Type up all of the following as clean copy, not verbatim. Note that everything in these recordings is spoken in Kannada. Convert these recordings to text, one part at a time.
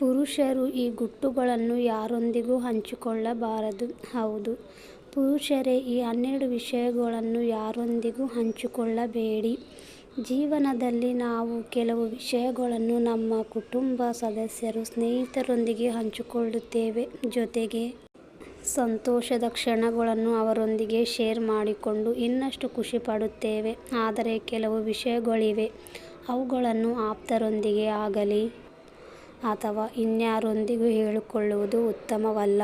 ಪುರುಷರು ಈ ಗುಟ್ಟುಗಳನ್ನು ಯಾರೊಂದಿಗೂ ಹಂಚಿಕೊಳ್ಳಬಾರದು. ಹೌದು, ಪುರುಷರೇ ಈ 12 ವಿಷಯಗಳನ್ನು ಯಾರೊಂದಿಗೂ ಹಂಚಿಕೊಳ್ಳಬೇಡಿ. ಜೀವನದಲ್ಲಿ ನಾವು ಕೆಲವು ವಿಷಯಗಳನ್ನು ನಮ್ಮ ಕುಟುಂಬ ಸದಸ್ಯರು, ಸ್ನೇಹಿತರೊಂದಿಗೆ ಹಂಚಿಕೊಳ್ಳುತ್ತೇವೆ. ಜೊತೆಗೆ ಸಂತೋಷದ ಕ್ಷಣಗಳನ್ನು ಅವರೊಂದಿಗೆ ಶೇರ್ ಮಾಡಿಕೊಂಡು ಇನ್ನಷ್ಟು ಖುಷಿಪಡುತ್ತೇವೆ. ಆದರೆ ಕೆಲವು ವಿಷಯಗಳಿವೆ, ಅವುಗಳನ್ನು ಆಪ್ತರೊಂದಿಗೆ ಆಗಲಿ ಅಥವಾ ಇನ್ಯಾರೊಂದಿಗೂ ಹೇಳಿಕೊಳ್ಳುವುದು ಉತ್ತಮವಲ್ಲ.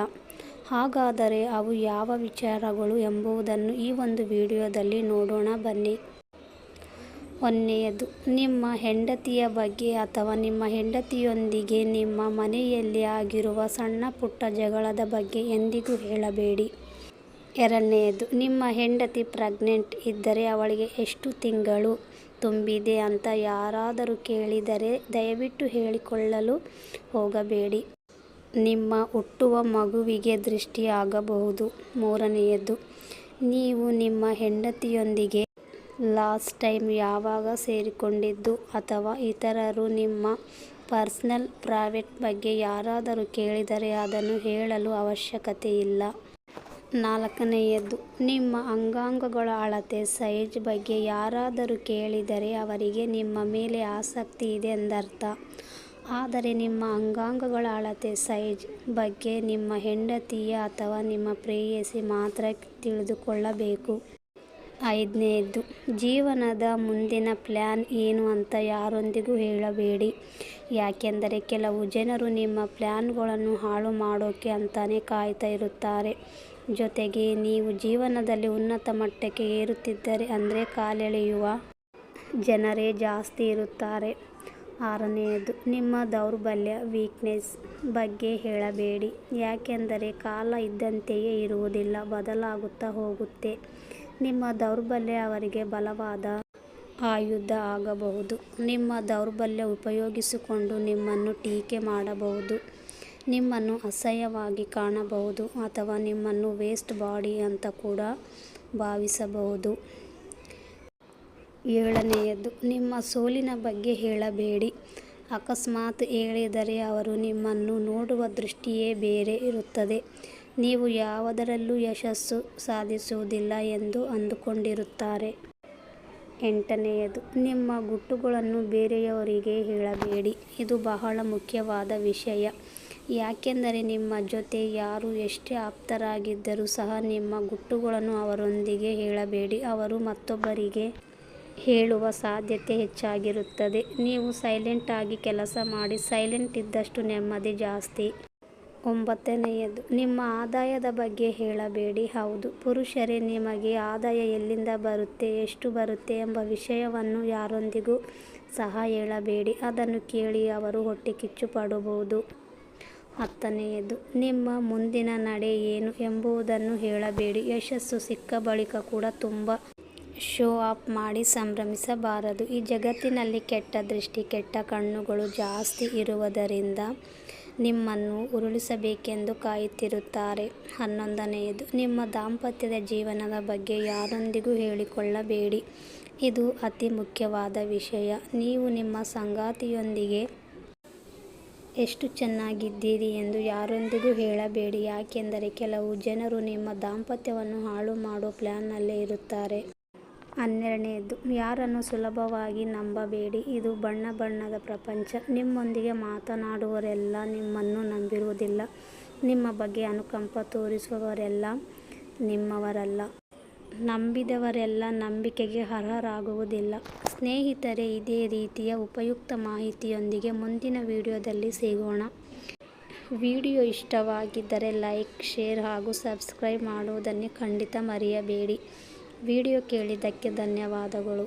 ಹಾಗಾದರೆ ಅವು ಯಾವ ವಿಚಾರಗಳು ಎಂಬುದನ್ನು ಈ ಒಂದು ವಿಡಿಯೋದಲ್ಲಿ ನೋಡೋಣ ಬನ್ನಿ. 1ನೇಯದು, ನಿಮ್ಮ ಹೆಂಡತಿಯ ಬಗ್ಗೆ ಅಥವಾ ನಿಮ್ಮ ಹೆಂಡತಿಯೊಂದಿಗೆ ನಿಮ್ಮ ಮನೆಯಲ್ಲಿ ಆಗಿರುವ ಸಣ್ಣ ಪುಟ್ಟ ಜಗಳದ ಬಗ್ಗೆ ಎಂದಿಗೂ ಹೇಳಬೇಡಿ. 2ನೇಯದು, ನಿಮ್ಮ ಹೆಂಡತಿ ಪ್ರೆಗ್ನೆಂಟ್ ಇದ್ದರೆ ಅವಳಿಗೆ ಎಷ್ಟು ತಿಂಗಳು ತುಂಬಿದೆ ಅಂತ ಯಾರಾದರೂ ಕೇಳಿದರೆ ದಯವಿಟ್ಟು ಹೇಳಿಕೊಳ್ಳಲು ಹೋಗಬೇಡಿ. ನಿಮ್ಮ ಹುಟ್ಟುವ ಮಗುವಿಗೆ ದೃಷ್ಟಿ ಆಗಬಹುದು. 3ನೇಯದು, ನೀವು ನಿಮ್ಮ ಹೆಂಡತಿಯೊಂದಿಗೆ ಲಾಸ್ಟ್ ಟೈಮ್ ಯಾವಾಗ ಸೇರಿಕೊಂಡಿದ್ದು ಅಥವಾ ಇತರರು ನಿಮ್ಮ ಪರ್ಸನಲ್ ಪ್ರೈವೇಟ್ ಬಗ್ಗೆ ಯಾರಾದರೂ ಕೇಳಿದರೆ ಅದನ್ನು ಹೇಳಲು ಅವಶ್ಯಕತೆ ಇಲ್ಲ. 4ನೇಯದು, ನಿಮ್ಮ ಅಂಗಾಂಗಗಳ ಅಳತೆ ಸೈಜ್ ಬಗ್ಗೆ ಯಾರಾದರೂ ಕೇಳಿದರೆ ಅವರಿಗೆ ನಿಮ್ಮ ಮೇಲೆ ಆಸಕ್ತಿ ಇದೆ ಎಂದರ್ಥ. ಆದರೆ ನಿಮ್ಮ ಅಂಗಾಂಗಗಳ ಅಳತೆ ಸೈಜ್ ಬಗ್ಗೆ ನಿಮ್ಮ ಹೆಂಡತಿಯ ಅಥವಾ ನಿಮ್ಮ ಪ್ರೇಯಸಿ ಮಾತ್ರ ತಿಳಿದುಕೊಳ್ಳಬೇಕು. 5ನೇಯದು, ಜೀವನದ ಮುಂದಿನ ಪ್ಲ್ಯಾನ್ ಏನು ಅಂತ ಯಾರೊಂದಿಗೂ ಹೇಳಬೇಡಿ. ಯಾಕೆಂದರೆ ಕೆಲವು ಜನರು ನಿಮ್ಮ ಪ್ಲ್ಯಾನ್ಗಳನ್ನು ಹಾಳು ಮಾಡೋಕೆ ಅಂತಾನೆ ಕಾಯ್ತಾ ಇರುತ್ತಾರೆ. ಜೊತೆಗೆ ನೀವು ಜೀವನದಲ್ಲಿ ಉನ್ನತ ಮಟ್ಟಕ್ಕೆ ಏರುತ್ತಿದ್ದರೆ ಅಂದರೆ ಕಾಲೆಳೆಯುವ ಜನರೇ ಜಾಸ್ತಿ ಇರುತ್ತಾರೆ. 6ನೇಯದು, ನಿಮ್ಮ ದೌರ್ಬಲ್ಯ ವೀಕ್ನೆಸ್ ಬಗ್ಗೆ ಹೇಳಬೇಡಿ. ಯಾಕೆಂದರೆ ಕಾಲ ಇದ್ದಂತೆಯೇ ಇರುವುದಿಲ್ಲ, ಬದಲಾಗುತ್ತಾ ಹೋಗುತ್ತೆ. ನಿಮ್ಮ ದೌರ್ಬಲ್ಯ ಅವರಿಗೆ ಬಲವಾದ ಆಯುಧ ಆಗಬಹುದು. ನಿಮ್ಮ ದೌರ್ಬಲ್ಯ ಉಪಯೋಗಿಸಿಕೊಂಡು ನಿಮ್ಮನ್ನು ಟೀಕೆ ಮಾಡಬಹುದು, ನಿಮ್ಮನ್ನು ಅಸಹ್ಯವಾಗಿ ಕಾಣಬಹುದು ಅಥವಾ ನಿಮ್ಮನ್ನು ವೇಸ್ಟ್ ಬಾಡಿ ಅಂತ ಕೂಡ ಭಾವಿಸಬಹುದು. 7ನೇಯದು, ನಿಮ್ಮ ಸೋಲಿನ ಬಗ್ಗೆ ಹೇಳಬೇಡಿ. ಅಕಸ್ಮಾತ್ ಹೇಳಿದರೆ ಅವರು ನಿಮ್ಮನ್ನು ನೋಡುವ ದೃಷ್ಟಿಯೇ ಬೇರೆ ಇರುತ್ತದೆ. ನೀವು ಯಾವುದರಲ್ಲೂ ಯಶಸ್ಸು ಸಾಧಿಸುವುದಿಲ್ಲ ಎಂದು ಅಂದುಕೊಂಡಿರುತ್ತಾರೆ. 8ನೇಯದು, ನಿಮ್ಮ ಗುಟ್ಟುಗಳನ್ನು ಬೇರೆಯವರಿಗೆ ಹೇಳಬೇಡಿ. ಇದು ಬಹಳ ಮುಖ್ಯವಾದ ವಿಷಯ. ಯಾಕೆಂದರೆ ನಿಮ್ಮ ಜೊತೆ ಯಾರು ಎಷ್ಟೇ ಆಪ್ತರಾಗಿದ್ದರೂ ಸಹ ನಿಮ್ಮ ಗುಟ್ಟುಗಳನ್ನು ಅವರೊಂದಿಗೆ ಹೇಳಬೇಡಿ. ಅವರು ಮತ್ತೊಬ್ಬರಿಗೆ ಹೇಳುವ ಸಾಧ್ಯತೆ ಹೆಚ್ಚಾಗಿರುತ್ತದೆ. ನೀವು ಸೈಲೆಂಟ್ ಆಗಿ ಕೆಲಸ ಮಾಡಿ. ಸೈಲೆಂಟ್ ಇದ್ದಷ್ಟು ನೆಮ್ಮದಿ ಜಾಸ್ತಿ. 9ನೇಯದು, ನಿಮ್ಮ ಆದಾಯದ ಬಗ್ಗೆ ಹೇಳಬೇಡಿ. ಹೌದು ಪುರುಷರೇ, ನಿಮಗೆ ಆದಾಯ ಎಲ್ಲಿಂದ ಬರುತ್ತೆ, ಎಷ್ಟು ಬರುತ್ತೆ ಎಂಬ ವಿಷಯವನ್ನು ಯಾರೊಂದಿಗೂ ಸಹ ಹೇಳಬೇಡಿ. ಅದನ್ನು ಕೇಳಿ ಅವರು ಹೊಟ್ಟೆ ಕಿಚ್ಚು ಪಡಬಹುದು. 10ನೇಯದು, ನಿಮ್ಮ ಮುಂದಿನ ನಡೆ ಏನು ಎಂಬುದನ್ನು ಹೇಳಬೇಡಿ. ಯಶಸ್ಸು ಸಿಕ್ಕ ಬಳಿಕ ಕೂಡ ತುಂಬ ಶೋ ಆಫ್ ಮಾಡಿ ಸಂಭ್ರಮಿಸಬಾರದು. ಈ ಜಗತ್ತಿನಲ್ಲಿ ಕೆಟ್ಟ ದೃಷ್ಟಿ, ಕೆಟ್ಟ ಕಣ್ಣುಗಳು ಜಾಸ್ತಿ ಇರುವುದರಿಂದ ನಿಮ್ಮನ್ನು ಉರುಳಿಸಬೇಕೆಂದು ಕಾಯುತ್ತಿರುತ್ತಾರೆ. 11ನೇಯದು, ನಿಮ್ಮ ದಾಂಪತ್ಯದ ಜೀವನದ ಬಗ್ಗೆ ಯಾರೊಂದಿಗೂ ಹೇಳಿಕೊಳ್ಳಬೇಡಿ. ಇದು ಅತಿ ಮುಖ್ಯವಾದ ವಿಷಯ. ನೀವು ನಿಮ್ಮ ಸಂಗಾತಿಯೊಂದಿಗೆ ಎಷ್ಟು ಚೆನ್ನಾಗಿದ್ದೀರಿ ಎಂದು ಯಾರೊಂದಿಗೂ ಹೇಳಬೇಡಿ. ಯಾಕೆಂದರೆ ಕೆಲವು ಜನರು ನಿಮ್ಮ ದಾಂಪತ್ಯವನ್ನು ಹಾಳು ಮಾಡೋ ಪ್ಲ್ಯಾನ್ನಲ್ಲೇ ಇರುತ್ತಾರೆ. 12ನೇಯದು, ಯಾರನ್ನು ಸುಲಭವಾಗಿ ನಂಬಬೇಡಿ. ಇದು ಬಣ್ಣದ ಪ್ರಪಂಚ. ನಿಮ್ಮೊಂದಿಗೆ ಮಾತನಾಡುವವರೆಲ್ಲ ನಿಮ್ಮನ್ನು ನಂಬಿರುವುದಿಲ್ಲ. ನಿಮ್ಮ ಬಗ್ಗೆ ಅನುಕಂಪ ತೋರಿಸುವವರೆಲ್ಲ ನಿಮ್ಮವರಲ್ಲ. ನಂಬಿದವರೆಲ್ಲ ನಂಬಿಕೆಗೆ ಅರ್ಹರಾಗುವುದಿಲ್ಲ. ಸ್ನೇಹಿತರೆ, ಇದೇ ರೀತಿಯ ಉಪಯುಕ್ತ ಮಾಹಿತಿಯೊಂದಿಗೆ ಮುಂದಿನ ವಿಡಿಯೋದಲ್ಲಿ ಸಿಗೋಣ. ವಿಡಿಯೋ ಇಷ್ಟವಾಗಿದ್ದರೆ ಲೈಕ್, ಶೇರ್ ಹಾಗೂ ಸಬ್ಸ್ಕ್ರೈಬ್ ಮಾಡುವುದನ್ನು ಖಂಡಿತ ಮರೆಯಬೇಡಿ. ವಿಡಿಯೋ ಕೇಳಿದ್ದಕ್ಕೆ ಧನ್ಯವಾದಗಳು.